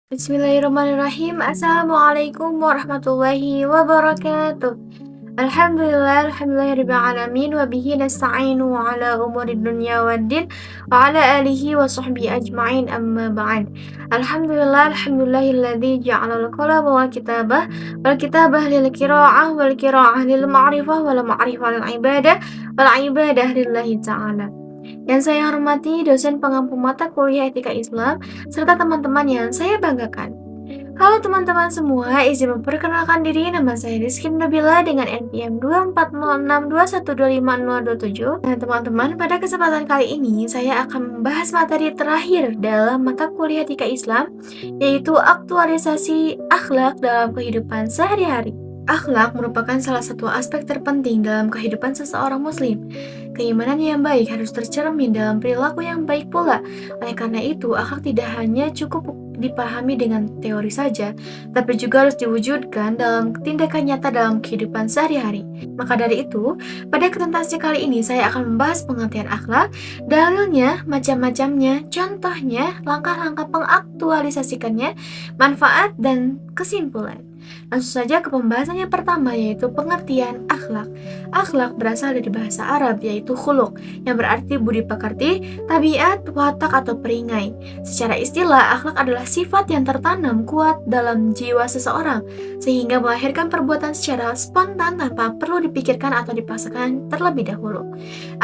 Bismillahirrahmanirrahim. Assalamualaikum warahmatullahi wabarakatuh. Alhamdulillahirrahmanirrahim. Wa bihi nasta'inu ala umuri dunya waddin wa ala alihi wa sahbihi ajma'in amma ba'd. Alhamdulillahilladzi ja'ala al-qalama wal kitabah lil qira'ah wal qira'ah lil ma'rifah wal ma'rifah lil ibadah wal ibadah lillahi ta'ala. Yang saya hormati dosen pengampu mata kuliah Etika Islam serta teman-teman yang saya banggakan. Halo teman-teman semua, izin memperkenalkan diri, nama saya Rizky Nabila dengan NPM 240621250027. Nah teman-teman, pada kesempatan kali ini saya akan membahas materi terakhir dalam mata kuliah Etika Islam, yaitu aktualisasi akhlak dalam kehidupan sehari-hari. Akhlak merupakan salah satu aspek terpenting dalam kehidupan seseorang muslim. Keimanan yang baik harus tercermin dalam perilaku yang baik pula. Oleh karena itu, akhlak tidak hanya cukup dipahami dengan teori saja, tapi juga harus diwujudkan dalam tindakan nyata dalam kehidupan sehari-hari. Maka dari itu, pada presentasi kali ini saya akan membahas pengertian akhlak, dalilnya, macam-macamnya, contohnya, langkah-langkah pengaktualisasikannya, manfaat, dan kesimpulan. Langsung saja ke pembahasan yang pertama, yaitu pengertian akhlak. Akhlak berasal dari bahasa Arab, yaitu khuluq, yang berarti budi pekerti, tabiat, watak, atau peringai. Secara istilah, akhlak adalah sifat yang tertanam kuat dalam jiwa seseorang, sehingga melahirkan perbuatan secara spontan tanpa perlu dipikirkan atau dipaksakan terlebih dahulu.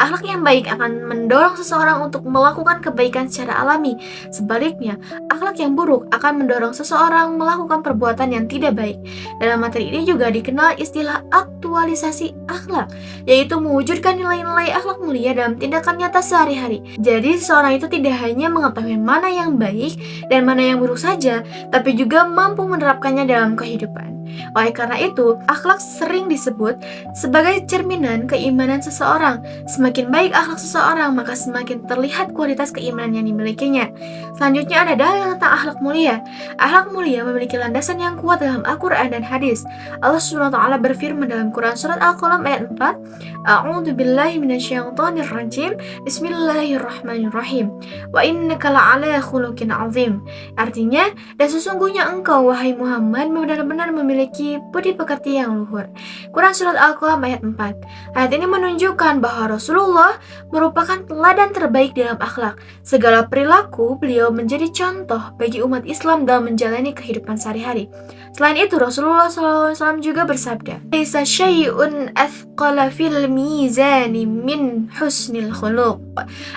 Akhlak yang baik akan mendorong seseorang untuk melakukan kebaikan secara alami. Sebaliknya, akhlak yang buruk akan mendorong seseorang melakukan perbuatan yang tidak baik. Dalam materi ini juga dikenal istilah aktualisasi akhlak, yaitu mewujudkan nilai-nilai akhlak mulia dalam tindakan nyata sehari-hari. Jadi seseorang itu tidak hanya mengetahui mana yang baik dan mana yang buruk saja, tapi juga mampu menerapkannya dalam kehidupan. Oleh karena itu, akhlak sering disebut sebagai cerminan keimanan seseorang. Semakin baik akhlak seseorang, maka semakin terlihat kualitas keimanan yang dimilikinya. Selanjutnya ada dalil tentang akhlak mulia. Akhlak mulia memiliki landasan yang kuat dalam Al-Quran dan hadis. Allah SWT berfirman dalam Quran surat Al-Qalam ayat 4, A'udzu billahi minasyaitonir rajim. Bismillahirrahmanirrahim. Wa innaka la'ala khuluqin 'azim. Artinya, dan sesungguhnya engkau wahai Muhammad benar-benar memiliki budi pekerti yang luhur. Quran surat Al-Qalam ayat 4. Ayat ini menunjukkan bahwa Rasulullah merupakan teladan terbaik dalam akhlak. Segala perilaku beliau menjadi contoh bagi umat Islam dalam menjalani kehidupan sehari-hari. Selain itu, Rasulullah SAW juga bersabda, "Laisa syai'un athqala fil mizani min husnil khuluq."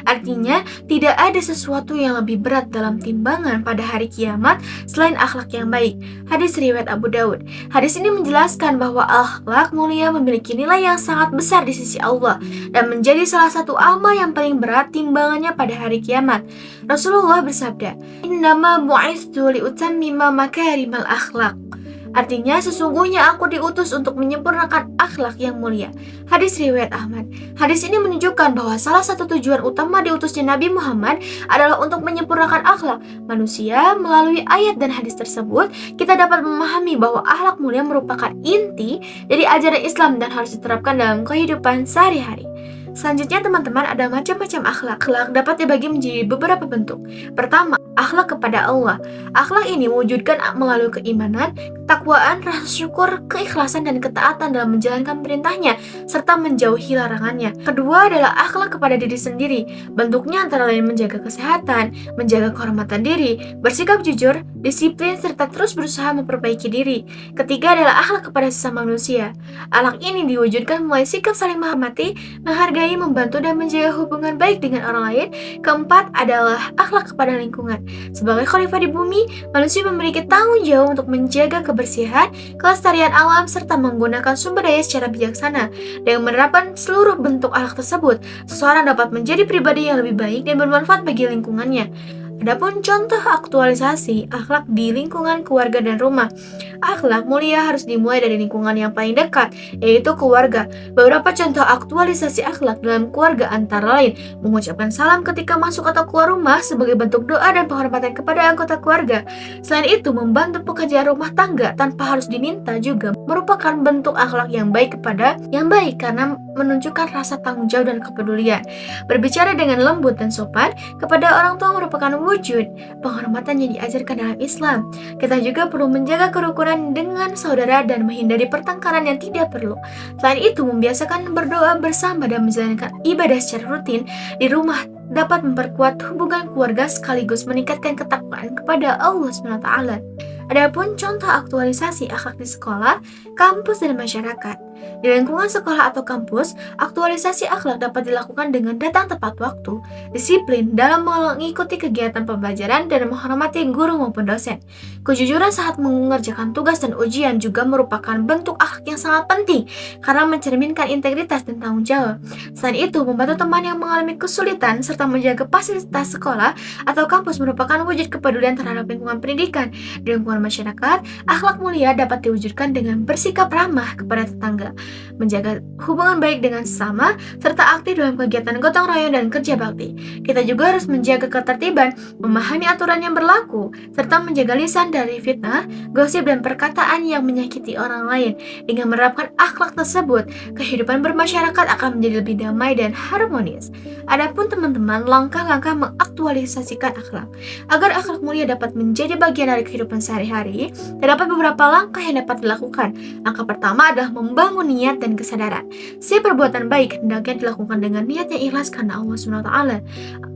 Artinya, tidak ada sesuatu yang lebih berat dalam timbangan pada hari kiamat selain akhlak yang baik. Hadis riwayat Abu Daud. Hadis ini menjelaskan bahwa akhlak mulia memiliki nilai yang sangat besar di sisi Allah dan menjadi salah satu amal yang paling berat timbangannya pada hari kiamat. Rasulullah bersabda, "Innama bu'itsu liutammima makarimal akhlak." Artinya, sesungguhnya aku diutus untuk menyempurnakan akhlak yang mulia. Hadis riwayat Ahmad. Hadis ini menunjukkan bahwa salah satu tujuan utama diutusnya Nabi Muhammad adalah untuk menyempurnakan akhlak manusia. Melalui ayat dan hadis tersebut, kita dapat memahami bahwa akhlak mulia merupakan inti dari ajaran Islam dan harus diterapkan dalam kehidupan sehari-hari. Selanjutnya teman-teman, ada macam-macam akhlak. Akhlak dapat dibagi menjadi beberapa bentuk. Pertama, akhlak kepada Allah. Akhlak ini mewujudkan melalui keimanan, ketakwaan, rasa syukur, keikhlasan, dan ketaatan dalam menjalankan perintahnya, serta menjauhi larangannya. Kedua adalah akhlak kepada diri sendiri. Bentuknya antara lain menjaga kesehatan, menjaga kehormatan diri, bersikap jujur, disiplin, serta terus berusaha memperbaiki diri. Ketiga adalah akhlak kepada sesama manusia. Akhlak ini diwujudkan melalui sikap saling menghormati, menghargai, membantu, dan menjaga hubungan baik dengan orang lain. Keempat adalah akhlak kepada lingkungan. Sebagai khalifah di bumi, manusia memiliki tanggung jawab untuk menjaga kebersihan, kelestarian alam, serta menggunakan sumber daya secara bijaksana. Dengan menerapkan seluruh bentuk akhlak tersebut, seseorang dapat menjadi pribadi yang lebih baik dan bermanfaat bagi lingkungannya. Adapun contoh aktualisasi akhlak di lingkungan keluarga dan rumah. Akhlak mulia harus dimulai dari lingkungan yang paling dekat, yaitu keluarga. Beberapa contoh aktualisasi akhlak dalam keluarga antara lain mengucapkan salam ketika masuk atau keluar rumah sebagai bentuk doa dan penghormatan kepada anggota keluarga. Selain itu, membantu pekerjaan rumah tangga tanpa harus diminta juga merupakan bentuk akhlak yang baik karena menunjukkan rasa tanggung jawab dan kepedulian. Berbicara dengan lembut dan sopan kepada orang tua merupakan wujud penghormatan yang diajarkan dalam Islam. Kita juga perlu menjaga kerukunan dengan saudara dan menghindari pertengkaran yang tidak perlu. Selain itu, membiasakan berdoa bersama dan menjalankan ibadah secara rutin di rumah dapat memperkuat hubungan keluarga sekaligus meningkatkan ketakwaan kepada Allah SWT. Adapun contoh aktualisasi akhlak di sekolah, kampus, dan masyarakat. Di lingkungan sekolah atau kampus, aktualisasi akhlak dapat dilakukan dengan datang tepat waktu, disiplin dalam mengikuti kegiatan pembelajaran, dan menghormati guru maupun dosen. Kejujuran saat mengerjakan tugas dan ujian juga merupakan bentuk akhlak yang sangat penting karena mencerminkan integritas dan tanggung jawab. Selain itu, membantu teman yang mengalami kesulitan serta menjaga fasilitas sekolah atau kampus merupakan wujud kepedulian terhadap lingkungan pendidikan. Di lingkungan masyarakat, akhlak mulia dapat diwujudkan dengan bersikap ramah kepada tetangga, menjaga hubungan baik dengan sesama, serta aktif dalam kegiatan gotong royong dan kerja bakti. Kita juga harus menjaga ketertiban, memahami aturan yang berlaku, serta menjaga lisan dari fitnah, gosip, dan perkataan yang menyakiti orang lain. Dengan menerapkan akhlak tersebut, kehidupan bermasyarakat akan menjadi lebih damai dan harmonis. Adapun teman-teman, langkah-langkah mengaktualisasikan akhlak. Agar akhlak mulia dapat menjadi bagian dari kehidupan sehari-hari, terdapat beberapa langkah yang dapat dilakukan. Langkah pertama adalah membangun niat dan kesadaran. Setiap perbuatan baik hendaknya dilakukan dengan niat yang ikhlas karena Allah SWT.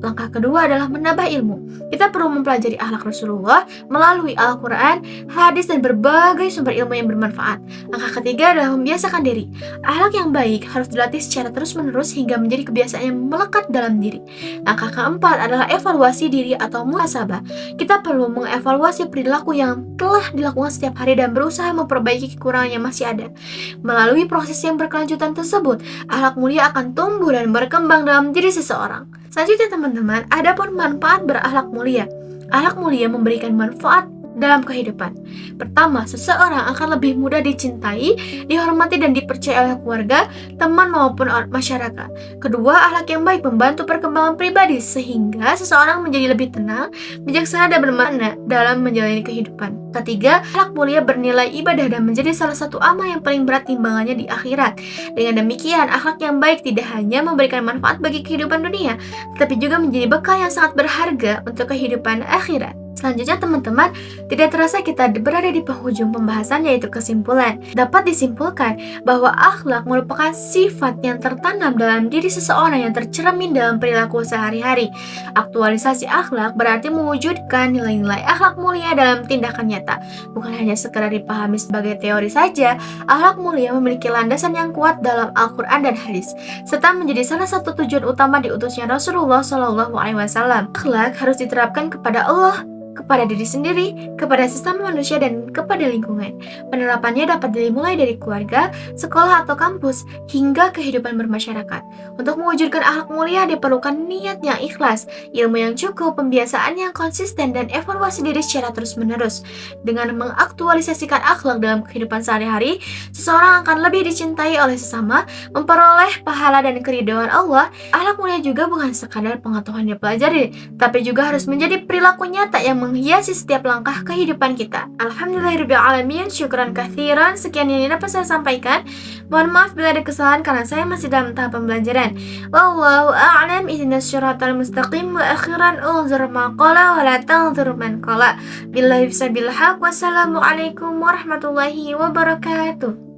Langkah kedua adalah menambah ilmu. Kita perlu mempelajari akhlak Rasulullah melalui Al-Quran, hadis, dan berbagai sumber ilmu yang bermanfaat. Langkah ketiga adalah membiasakan diri. Akhlak yang baik harus dilatih secara terus-menerus hingga menjadi kebiasaan yang melekat dalam diri. Langkah keempat adalah evaluasi diri atau muhasabah. Kita perlu mengevaluasi perilaku yang telah dilakukan setiap hari dan berusaha memperbaiki kekurangan yang masih ada. Melalui proses yang berkelanjutan tersebut, akhlak mulia akan tumbuh dan berkembang dalam diri seseorang. Selanjutnya teman-teman, adapun manfaat berakhlak mulia. Akhlak mulia memberikan manfaat dalam kehidupan. Pertama, seseorang akan lebih mudah dicintai, dihormati, dan dipercaya oleh keluarga, teman, maupun masyarakat. Kedua, akhlak yang baik membantu perkembangan pribadi sehingga seseorang menjadi lebih tenang, bijaksana, dan bermakna dalam menjalani kehidupan. Ketiga, akhlak mulia bernilai ibadah dan menjadi salah satu amal yang paling berat timbangannya di akhirat. Dengan demikian, akhlak yang baik tidak hanya memberikan manfaat bagi kehidupan dunia, tetapi juga menjadi bekal yang sangat berharga untuk kehidupan akhirat. Selanjutnya teman-teman, tidak terasa kita berada di penghujung pembahasan, yaitu kesimpulan. Dapat disimpulkan bahwa akhlak merupakan sifat yang tertanam dalam diri seseorang yang tercermin dalam perilaku sehari-hari. Aktualisasi akhlak berarti mewujudkan nilai-nilai akhlak mulia dalam tindakan nyata. Bukan hanya sekedar dipahami sebagai teori saja, akhlak mulia memiliki landasan yang kuat dalam Al-Quran dan hadis, serta menjadi salah satu tujuan utama diutusnya Rasulullah SAW. Akhlak harus diterapkan kepada Allah, kepada diri sendiri, kepada sesama manusia, dan kepada lingkungan. Penerapannya dapat dimulai dari keluarga, sekolah atau kampus, hingga kehidupan bermasyarakat. Untuk mewujudkan akhlak mulia diperlukan niat yang ikhlas, ilmu yang cukup, pembiasaan yang konsisten, dan evaluasi diri secara terus-menerus. Dengan mengaktualisasikan akhlak dalam kehidupan sehari-hari, seseorang akan lebih dicintai oleh sesama, memperoleh pahala dan keridhaan Allah. Akhlak mulia juga bukan sekadar pengetahuan yang dipelajari, tapi juga harus menjadi perilaku nyata yang menghiasi setiap langkah kehidupan kita. Alhamdulillahirrabbilalamin, syukran kathiran. Sekian yang dapat saya sampaikan. Mohon maaf bila ada kesalahan karena saya masih dalam tahap pembelajaran. Wallahu a'lam, ihdinas syiratal mustaqim, wa akhiran unzur maqala wa la tanzur man qala. Billahi fisabilillah. Wassalamualaikum warahmatullahi wabarakatuh.